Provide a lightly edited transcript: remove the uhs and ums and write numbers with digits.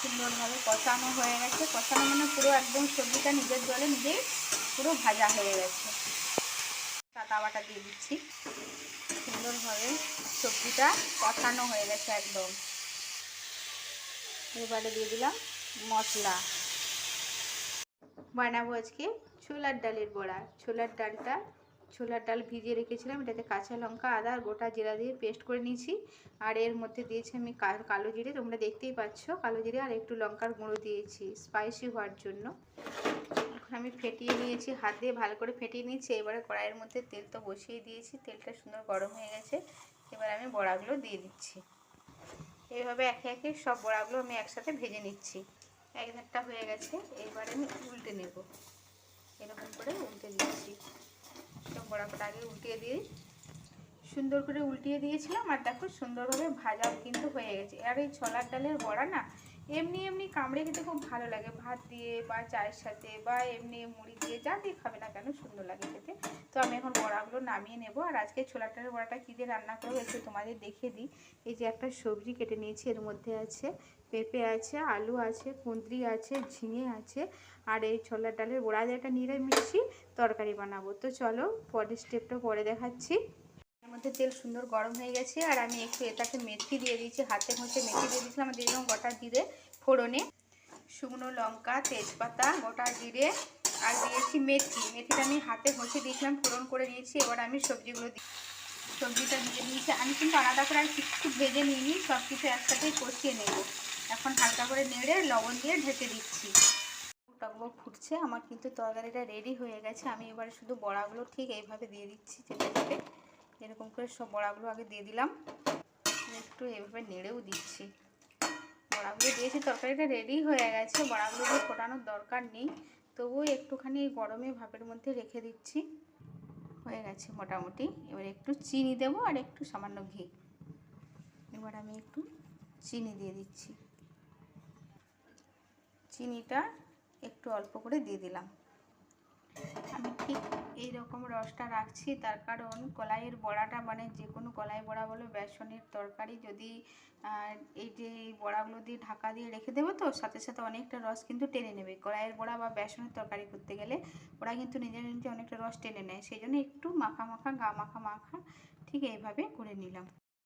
সুন্দরভাবে কষানো হয়ে গেছে। কষানো মানে পুরো একদম সবজিটা নিজের জলে নিজেই পুরো ভাজা হয়ে গেছে। আদা বাটা দিয়ে দিচ্ছি। সুন্দরভাবে সবজিটা কষানো হয়ে গেছে একদম। এবারে দিয়ে দিলাম মশলা। বানাবো আজকে ছোলার ডালের বড়া। ছোলার ডাল ভিজিয়ে রেখেছিলাম, এটাতে কাঁচা লঙ্কা, আদা আর গোটা জিরা দিয়ে পেস্ট করে নিয়েছি। আর এর মধ্যে দিয়েছি আমি কালো জিরে, তোমরা দেখতেই পাচ্ছ কালো জিরে, আর একটু লঙ্কার গুঁড়ো দিয়েছি স্পাইসি হওয়ার জন্য। এখন আমি ফেটিয়ে নিয়েছি, হাত দিয়ে ভালো করে ফেটিয়ে নিয়েছি। এবারে কড়াইয়ের মধ্যে তেল তো বসিয়ে দিয়েছি, তেলটা সুন্দর গরম হয়ে গেছে। এবার আমি বড়াগুলো দিয়ে দিচ্ছি। এইভাবে একে একে সব বড়াগুলো আমি একসাথে ভেজে নিচ্ছি। এক ধারটা হয়ে গেছে, এবারে আমি উল্টে নেব। এরকম করে উল্টে দিচ্ছি। সব বড়াটা আগে উল্টিয়ে দিয়ে সুন্দর করে উল্টিয়ে দিয়েছিলাম। আর দেখো সুন্দরভাবে ভাজাও কিন্তু হয়ে গেছে। আর এই ছোলার ডালের বড়া না এমনি এমনি কামড়ে খেতে খুব ভালো লাগে, ভাত দিয়ে বা চায়ের সাথে বা এমনি মুড়ি দিয়ে, যা দিয়ে খাবে না কেন সুন্দর লাগে খেতে। তো আমি এখন বড়াগুলো নামিয়ে নেব। আর আজকে ছোলার ডালের বড়াটা কী দিয়ে রান্না করবো একটু তোমাদের দেখিয়ে দিই। এই যে একটা সবজি কেটে নিয়েছি, এর মধ্যে আছে পেঁপে আছে, আলু আছে, কুঁদরি আছে, ঝিঙে আছে। আর এই ছোলার ডালের বড়া দিয়ে একটা নিরামিষি তরকারি বানাবো। তো চলো পরের স্টেপটা পরে দেখাচ্ছি। এর মধ্যে তেল সুন্দর গরম হয়ে গেছে, আর আমি একটু এটাকে মেথি দিয়ে দিয়েছি, হাতে ঘষে মেথি দিয়ে দিয়েছিলাম। দিয়ে দিলাম গোটা জিরে ফোড়নে, শুকনো লঙ্কা, তেজপাতা, গোটা জিরে, আর দিয়েছি মেথিটা আমি হাতে ঘষে দিয়েছিলাম, ফোড়ন করে নিয়েছি। এবার আমি সবজিটা দিয়ে নিয়েছি। আমি কিন্তু আলাদা করে আর কিছু ভেজে নিইনি, সব কিছু একসাথেই কষিয়ে নেব। এখন হালকা করে নেড়ে লবণ দিয়ে ঢেকে দিচ্ছি। টকবক ফুটছে, আমার কিন্তু তরকারিটা রেডি হয়ে গেছে। আমি এবারে শুধু বড়াগুলো ঠিক এইভাবে দিয়ে দিচ্ছি, চেপে এরকম করে সব বড়াগুলো আগে দিয়ে দিলাম। একটু এইভাবে নেড়েও দিচ্ছি। বড়াগুলো দিয়েছি, তরকারিটা রেডি হয়ে গেছে। বড়াগুলো দিয়ে ফোটানোর দরকার নেই, তবুও একটুখানি গরমে ভাপের মধ্যে রেখে দিচ্ছি। হয়ে গেছে মোটামুটি। এবার একটু চিনি দেবো আর একটু সামান্য ঘি। এবার আমি একটু চিনি দিয়ে দিচ্ছি। চিনিটা একটু অল্প করে দিয়ে দিলাম। আমি ঠিক এইরকম রসটা রাখছি, তার কারণ কলাইয়ের বড়াটা মানে যে কোনো কলাই বড়া বলো, বেসনের তরকারি যদি এই যে বড়াগুলো দিয়ে ঢাকা দিয়ে রেখে দেবো, তো সাথে সাথে অনেকটা রস কিন্তু টেনে নেবে। কলাইয়ের বড়া বা বেসনের তরকারি করতে গেলে ওরা কিন্তু নিজে নিজে অনেকটা রস টেনে নেয়। সেই জন্য একটু মাখা মাখা, গা মাখা মাখা ঠিক এইভাবে করে নিলাম।